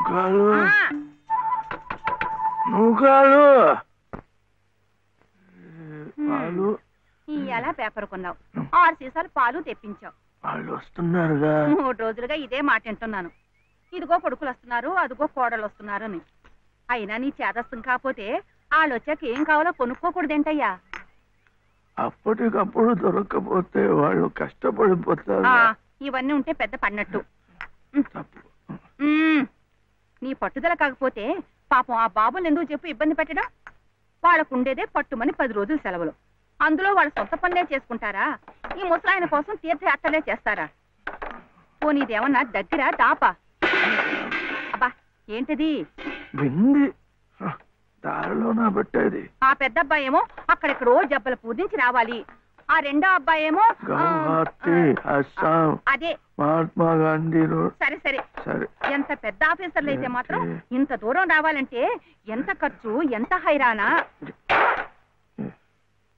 నూకాలు నూకాలు పాలు ఎలా పేపర్ కొన్నావు 6 సీసాలు పాలు తెప్పించావు. వాళ్ళు వస్తున్నారుగా. 3 రోజులుగా ఇదే మాట వింటున్నాను. ఇదిగో కొడుకులు వస్తున్నారు, అదిగో కోడలు వస్తున్నారు అని. అయినా నీ చేదస్తం కాకపోతే వాళ్ళు వచ్చాక ఏం కావాలో కొనుక్కోకూడదేంటయ్యా? అప్పటికప్పుడు దొరకకపోతే వాళ్ళు కష్టపడిపోతారు. ఇవన్నీ ఉంటే పెద్ద పడినట్టు. నీ పట్టుదల కాకపోతే పాపం ఆ బాబుని ఎందుకు చెప్పు ఇబ్బంది పెట్టడం? వాళ్ళకు ఉండేదే పట్టుమని 10 రోజులు సెలవులు. అందులో వాళ్ళ సొంత పనులే చేసుకుంటారా? ఈ ముసలాయన కోసం తీర్థయాత్రలే చేస్తారా? పోనీదేమన్నా దగ్గర దాపా? అబ్బా ఏంటిది? దారిలోనా పెట్టేది? ఆ పెద్ద అబ్బాయి ఏమో అక్కడెక్కడో జబ్బల పూజించి రావాలి. ఆ రెండో అబ్బాయి ఏమో అదే మహాత్మా గాంధీ రోడ్. సరే సరే సరే, ఎంత పెద్ద ఆఫీసర్లు అయితే మాత్రం ఇంత దూరం రావాలంటే ఎంత ఖర్చు, ఎంత హైరానా.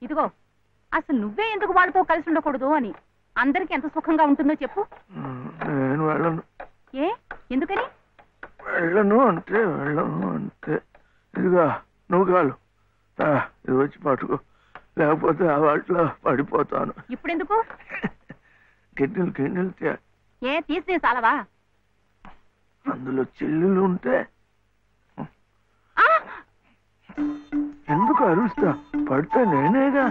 ఇదిగో అసలు నువ్వే ఎందుకు వాళ్ళతో కలిసి ఉండకూడదు అని. అందరికి ఎంత సుఖంగా ఉంటుందో చెప్పు. నేను వెళ్ళను. ఏ ఎందుకని? వెళ్ళను అంటే ఇదిగా నువ్వు కాలు ఇది వచ్చి పట్టుకో, లేకపోతే ఆ వాటిలో పడిపోతాను. ఇప్పుడెందుకు? గిన్నెలు ఏ తీసి చాలవా? అందులో చిల్లులు ఉంటే ఎందుకు అరుస్తా? పడితే నేనేగా.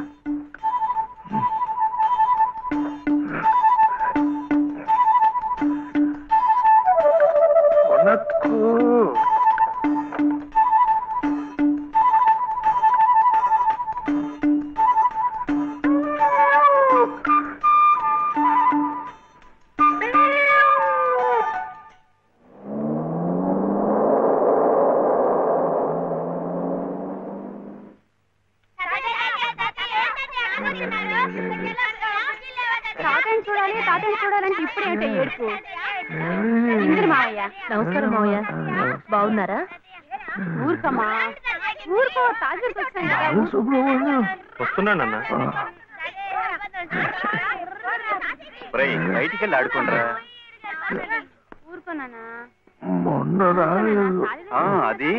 చూడాలంటే ఇప్పుడేంటే ఏడుపు? మావయ్య నమస్కారం మావయ్య, బాగున్నారా? ఊరుకమ్మా ఊరుకో, తాజాకి వస్తున్నానన్నా. బయటికి వెళ్ళి ఆడుకుంటారా? ఊరుకోనా? మొన్న రాలేదు. అది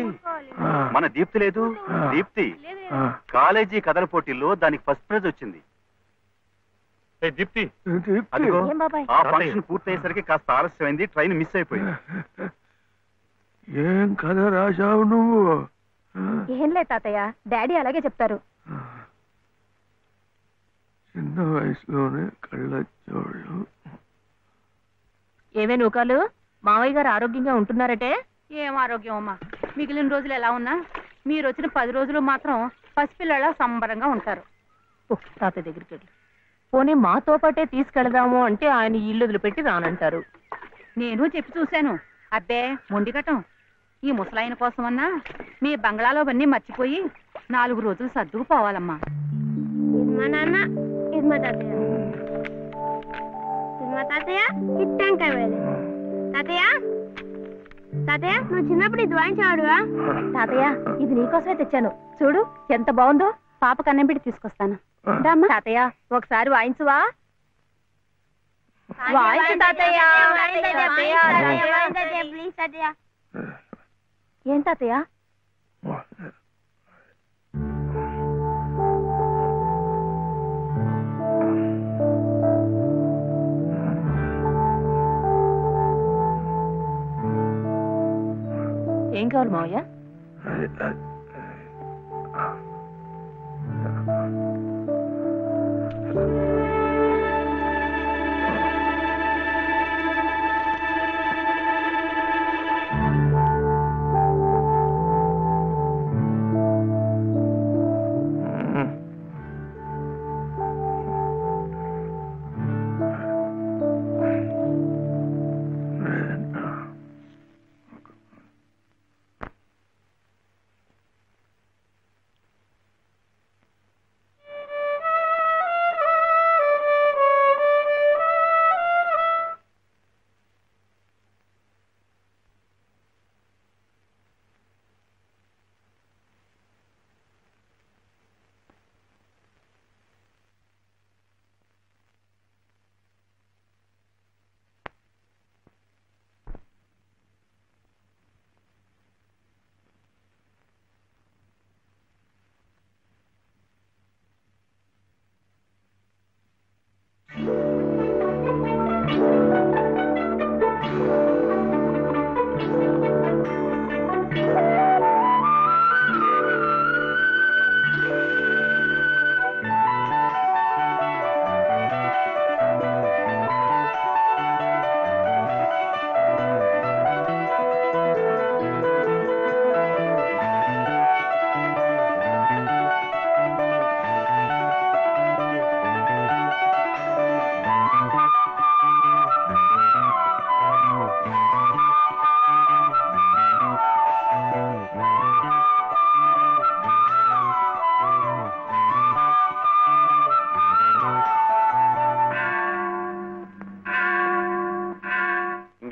మన దీప్తి లేదు, దీప్తి కాలేజీ కథల పోటీల్లో దానికి ఫస్ట్ ప్రైజ్ వచ్చింది. దీప్తి ఆ ఫంక్షన్ పూర్తయ్యేసరికి కాస్త ఆలస్యమైంది, ట్రైన్ మిస్ అయిపోయింది. ఏం కథ రాశావు నువ్వు? ఏం లేదు తాతయ్య, డాడీ అలాగే చెప్తారు. చిన్న వయసులోనే కళ్ళజోళ్ళు. ఏమే నూకాలు, మావయ్య గారు ఆరోగ్యంగా ఉంటున్నారటే? ఏం ఆరోగ్యం అమ్మా, మిగిలిన రోజులు ఎలా ఉన్నా మీరు వచ్చిన 10 రోజులు మాత్రం పసిపిల్లలా సంబరంగా ఉంటారు. తాతయ్య దగ్గరికి వెళ్ళి పోనీ మాతో పాటే తీసుకెళదాము అంటే ఆయన ఇల్లు వదిలిపెట్టి రానంటారు. నేను చెప్పి చూశాను. అబ్బే మొండిగటం. ఈ ముసలాయన కోసమన్నా మీ బంగ్లాలో అవన్నీ మర్చిపోయి 4 రోజులు సర్దుకుపోవాలమ్మా. తాతయ్య నువ్వు చిన్నప్పుడు ఇది వాయించాడుగా? తాతయ్య ఇది నీకోసమే తెచ్చాను, చూడు ఎంత బాగుందో. పాప కన్నం పెట్టి తీసుకొస్తాను. తాతయ్య ఒకసారి వాయించువా? వాయించు తాతయ్య. ఏం తాతయ్య? ఏం కావాలి మావయ్య?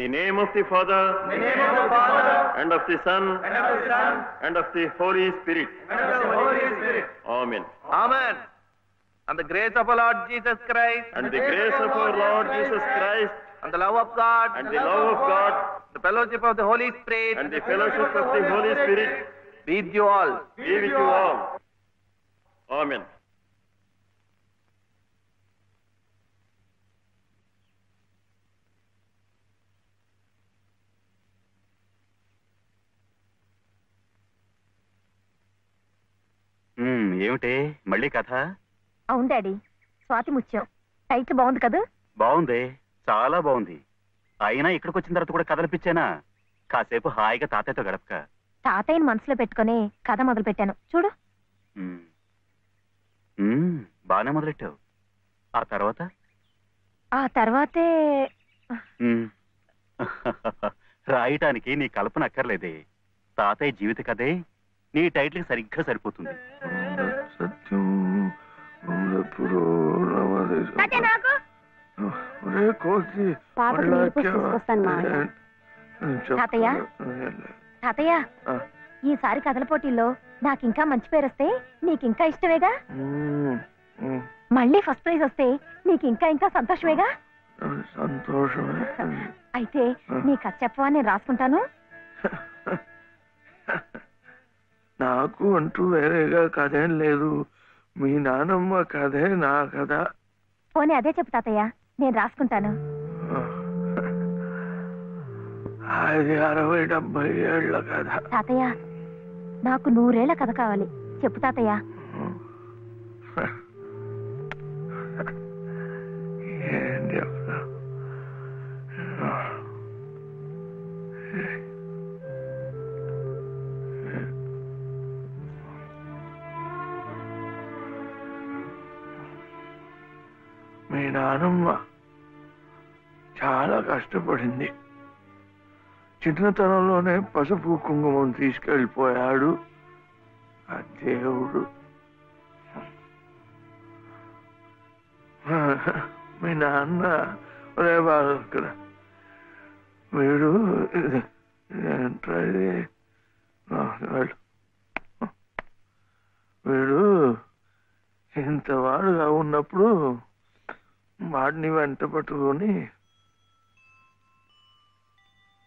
the name of the Father, and of the Son, and of the Holy Spirit. Amen. Amen. And the grace of our Lord Jesus Christ, And the grace of our Lord Jesus Christ, and the love of God, and the love of God, the fellowship of the Holy Spirit, and the fellowship of the Holy Spirit be with you all. be with you all. Amen. ఏమిటే మళ్ళీ కథ? అవును daddy, Swathi Muthyam title బాగుంది కదా? బాగుంది, చాలా బాగుంది. అయినా ఇక్కడికి వచ్చిన తర్వాత కూడా కథలపిచ్చానా? కాసేపు హాయిగా తాతయ్యతో గడపక. తాతయ్యని మనసులో పెట్టుకుని కథ మొదలు పెట్టాను చూడు. బానే మొదలెట్టావు. ఆ తర్వాత? ఆ తర్వాతే రాయటానికి నీ కల్పన అక్కర్లేదే. తాతయ్య జీవిత కథే నీ టైటిల్కి సరిగ్గా సరిపోతుంది. సత్యం తాతయ్య తాతయ్య, ఈసారి కథల పోటీల్లో నాకింకా మంచి పేరు వస్తే నీకింకా ఇష్టమేగా? మళ్ళీ ఫస్ట్ ప్రైజ్ వస్తే నీకింకా ఇంకా సంతోషమేగా? సంతోషమే. అయితే నీ కథ చెప్పవా, నేను రాసుకుంటాను. నాకు అంటూ వేరేగా కథేం లేదు. మీ నానమ్మ కథే నా కథ. పోనీ అదే చెప్పు తాతయ్య, నేను రాసుకుంటాను. అది 60-70 ఏళ్ల కథ. తాతయ్య, నాకు 100 ఏళ్ల కథ కావాలి. చెప్పు తాతయ్య. ఏం చెప్తా? మీ నానమ్మ చాలా కష్టపడింది. చిన్నతనంలోనే పసుపు కుంకుమం తీసుకెళ్ళిపోయాడు ఆ దేవుడు. మీ నాన్న ఒరే బాలు ఇక్కడ వీడు ఏంట్రా ఇది? వీడు ఇంతవాడుగా ఉన్నప్పుడు వాడిని వెంట పట్టుకొని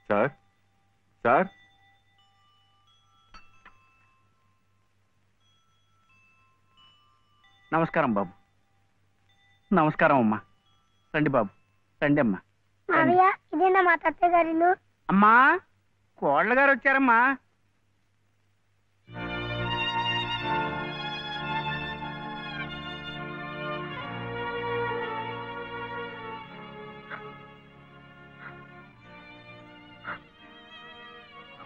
సార్ సార్ నమస్కారం బాబు. నమస్కారం అమ్మా. రండి బాబు, రండి అమ్మా. ఇదేనా మా తాతయ్య గారి ఇల్లు? అమ్మా, కోళ్ళ గారు వచ్చారమ్మా.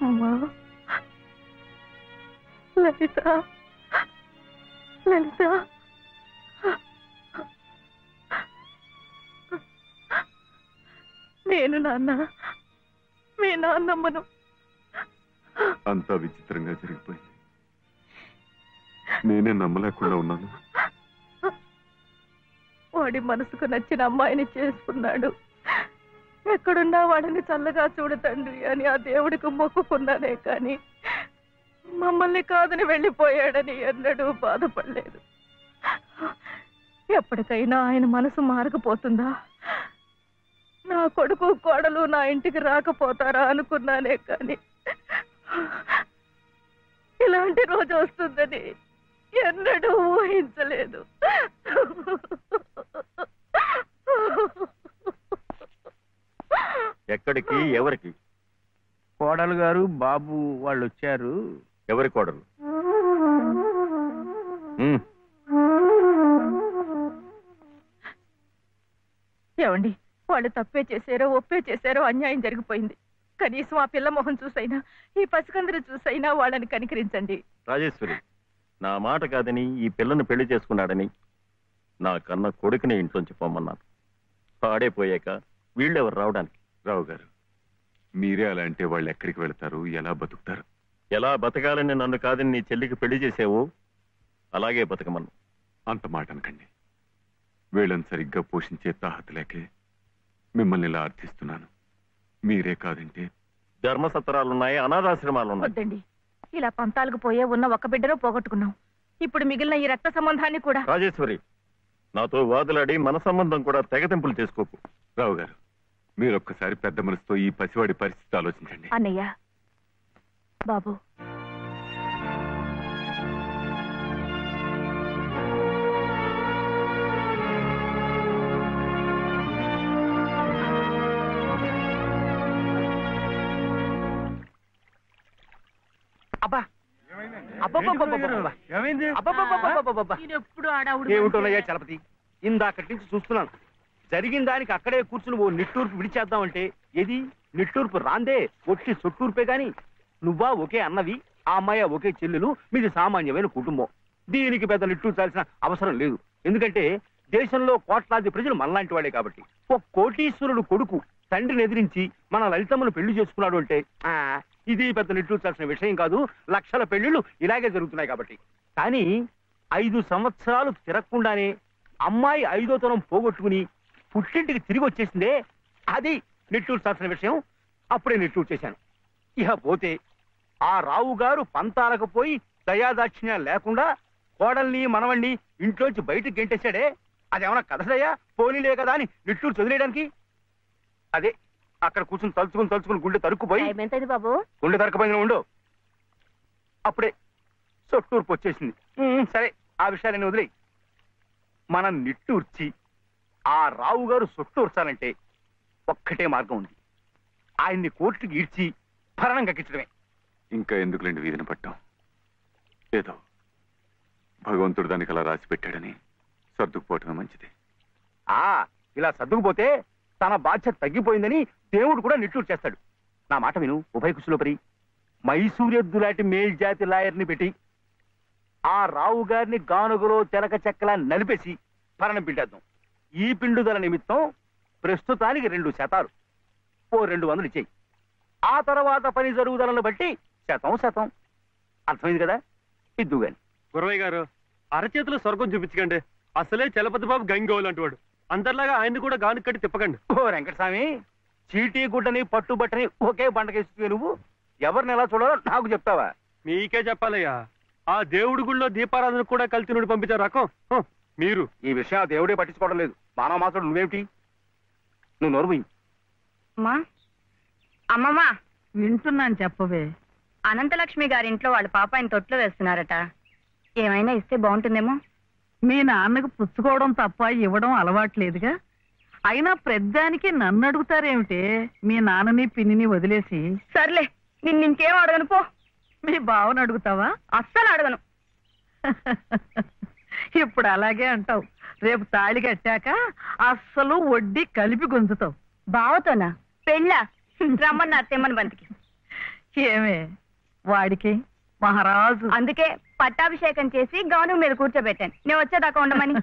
అమ్మా లలిత, లలిత, నేను నాన్న, మీ నాన్నమ్మను. అంతా విచిత్రంగా జరిగిపోయింది. నేనే నమ్మలేకుండా ఉన్నాను. వాడి మనసుకు నచ్చిన అమ్మాయిని చేసుకున్నాడు. ఎక్కడున్నా వాడిని చల్లగా చూడు తండ్రి అని ఆ దేవుడికి మొక్కుకున్నానే కానీ మమ్మల్ని కాదని వెళ్ళిపోయాడని ఎన్నడూ బాధపడలేదు. ఎప్పటికైనా ఆయన మనసు మారకపోతుందా, నా కొడుకు కోడలు నా ఇంటికి రాకపోతారా అనుకున్నానే కానీ ఇలాంటి రోజు వస్తుందని ఎన్నడూ ఊహించలేదు. ఎక్కడికి? ఎవరికి? కోడలు గారు బాబు వాళ్ళు వచ్చారు. ఎవరి కోడలు? ఏమండి, వాళ్ళు తప్పే చేశారో ఒప్పే చేశారో అన్యాయం జరిగిపోయింది. కనీసం ఆ పిల్ల మొహం చూసైనా ఈ పసికందరు చూసైనా వాళ్ళని కనికరించండి. రాజేశ్వరి, నా మాట కాదని ఈ పిల్లను పెళ్లి చేసుకున్నాడని నా కన్న కొడుకుని ఇంట్లోంచి పొమ్మన్నాను. పాడైపోయాక వీళ్ళెవరు రావడానికి? రావు గారు, మీరే అలా అంటే వాళ్ళు ఎక్కడికి వెళతారు, ఎలా బతుకుతారు? ఎలా బతకాలని నన్ను కాదని నీ చెల్లికి పెళ్లి చేసావు, అలాగే బతకమన్ను. అంత మాట అనకండి. వీళ్ళని సరిగ్గా పోషించే తాహత లేకే మిమ్మల్ని ఇలా అర్థిస్తున్నాను. మీరే కాదంటే ధర్మసత్రాలున్నాయి, అనాథాశ్రమాలున్నాయి. వద్దండి, ఇలా పంతాలకు పోయే ఉన్న ఒక్క బిడ్డను పోగొట్టుకున్నాం. ఇప్పుడు మిగిలిన ఈ రక్త సంబంధాన్ని కూడా. రాజేశ్వరి, నాతో వాదులాడి మన సంబంధం కూడా తెగతింపులు చేసుకోకు. రావు గారు, మీరొక్కసారి పెద్ద మనసుతో ఈ పసివాడి పరిస్థితి ఆలోచించండి. అన్నయ్య, బాబు, అబ్బా ఏమిటోనయ్యా చలపతి, ఇందాకటి నుంచి చూస్తున్నాను. జరిగిన దానికి అక్కడే కూర్చుని ఓ నిట్టూర్పు విడిచేద్దామంటే ఏది నిట్టూర్పు రాందే, ఒట్టి సొట్టూర్పే గాని. నువ్వా ఒకే అన్నవి, ఆ అమ్మాయి ఒకే చెల్లెలు, మీది సామాన్యమైన కుటుంబం. దీనికి పెద్ద నిట్టూర్చాల్సిన అవసరం లేదు. ఎందుకంటే దేశంలో కోట్లాది ప్రజలు మనలాంటి వాడే కాబట్టి. ఒక కోటీశ్వరుడు కొడుకు తండ్రిని ఎదిరించి మన లలితమ్మను పెళ్లి చేసుకున్నాడు అంటే ఇది పెద్ద నిట్టూర్చాల్సిన విషయం కాదు. లక్షల పెళ్లిళ్ళు ఇలాగే జరుగుతున్నాయి కాబట్టి. కానీ 5 సంవత్సరాలు తిరగకుండానే అమ్మాయి 5వ తరం పోగొట్టుకుని పుట్టింటికి తిరిగి వచ్చేసిందే, అది నిట్టూర్చాల్సిన విషయం. అప్పుడే నిట్టూరు చేశాను. ఇక పోతే ఆ రావు గారు పంతాలకు పోయి దయాదాక్షిణ్యం లేకుండా కోడల్ని మనవణ్ణి ఇంట్లోంచి బయటకు గెంటేశాడే, అదేమన్నా కథదయ్యా? పోనీలే కదా అని నిట్టూరు చదివేయడానికి. అదే అక్కడ కూర్చుని తలుచుకుని గుండె తరుక్కుపోయి, బాబు గుండె తరుక్కుపోయిన ఉండు, అప్పుడే సొట్టూర్పు వచ్చేసింది. సరే, ఆ విషయాన్ని వదిలే. మనం నిట్టూర్చి ఆ రావు గారు సొట్టూర్చాలంటే ఒక్కటే మార్గం ఉంది. ఆయన్ని కోర్టుకి ఈడ్చి భరణం కక్కించడమే. ఇంకా ఎందుకులేండి వీధిని పట్టాం? ఏదో భగవంతుడు దానికి అలా రాసి పెట్టాడని సర్దుకుపోవటమే మంచిది. ఇలా సర్దుకుపోతే తన బాధ్యత తగ్గిపోయిందని దేవుడు కూడా నిట్టూరు చేస్తాడు. నా మాట విను ఉభయ కుశలోపరి. మైసూరెద్దు లాంటి మేల్జాతి లాయర్ని పెట్టి ఆ రావు గారిని గానుగలో తెలక చెక్కలా నలిపేసి భరణం పిండేద్దాం. ఈ పిండుదల నిమిత్తం ప్రస్తుతానికి 2 శాతాలు, ఓ 200 ఇచ్చేయి. ఆ తర్వాత పని జరుగుదలను బట్టి శాతం. అర్థమైంది కదా? ఇద్దు గాని. గురవయ్య గారు, అరచేతులు స్వర్గం చూపించకండి. అసలే చలపతి బాబు గంగోలు అంటువాడు. అందరిలాగా ఆయన్ని కూడా గాను కట్టి తిప్పకండి. ఓ వెంకటస్వామి, చీటీ గుడ్డని పట్టుబట్టని ఒకే బండకేస్తుంది. నువ్వు ఎవరిని ఎలా చూడాలో నాకు చెప్తావా? మీకే చెప్పాలయ్యా. ఆ దేవుడి గుళ్ళో దీపారాధన కూడా కలిసి నుండి పంపించారు రకం మీరు. ఈ విషయం ఆ దేవుడే పట్టించుకోవడం లేదు. మానవ మాత్రం నువ్వేమిటి? నువ్వు నోరు పోయి. అమ్మమ్మా, వింటున్నాను, చెప్పవే. అనంతలక్ష్మి గారింట్లో వాళ్ళ పాప ఆయన తొట్లో వేస్తున్నారట. ఏమైనా ఇస్తే బాగుంటుందేమో. మీ నాన్నకు పుచ్చుకోవడం తప్ప ఇవ్వడం అలవాట్లేదుగా. అయినా ప్రద్దానికి నన్ను అడుగుతారేమిటే? మీ నాన్నని పిన్నిని వదిలేసి. సర్లే, నిన్నింకేం అడగను పో. మీ బావను అడుగుతావా? అస్సలు అడగను. ఇప్పుడు అలాగే అంటావు. రేపు తాళి కట్టాక అస్సలు వడ్డీ కలిపి గుంజుతావు. బావతోనా? పెళ్ళా? రమ్మన్నారు తెమ్మని బంతికి. ఏమే వాడికి మహారాజు. అందుకే పట్టాభిషేకం చేసి గౌను మీద కూర్చోబెట్టాను. నేను వచ్చేదాకా ఉండమని.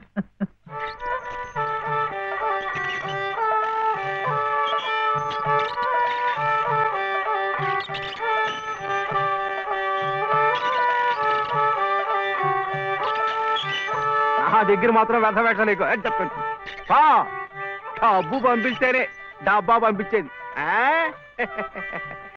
నా దగ్గర మాత్రం వ్యర్థ వేషాలు ఎక్కువ అని చెప్పండి. డబ్బు పంపిస్తేనే డబ్బా పంపించేది.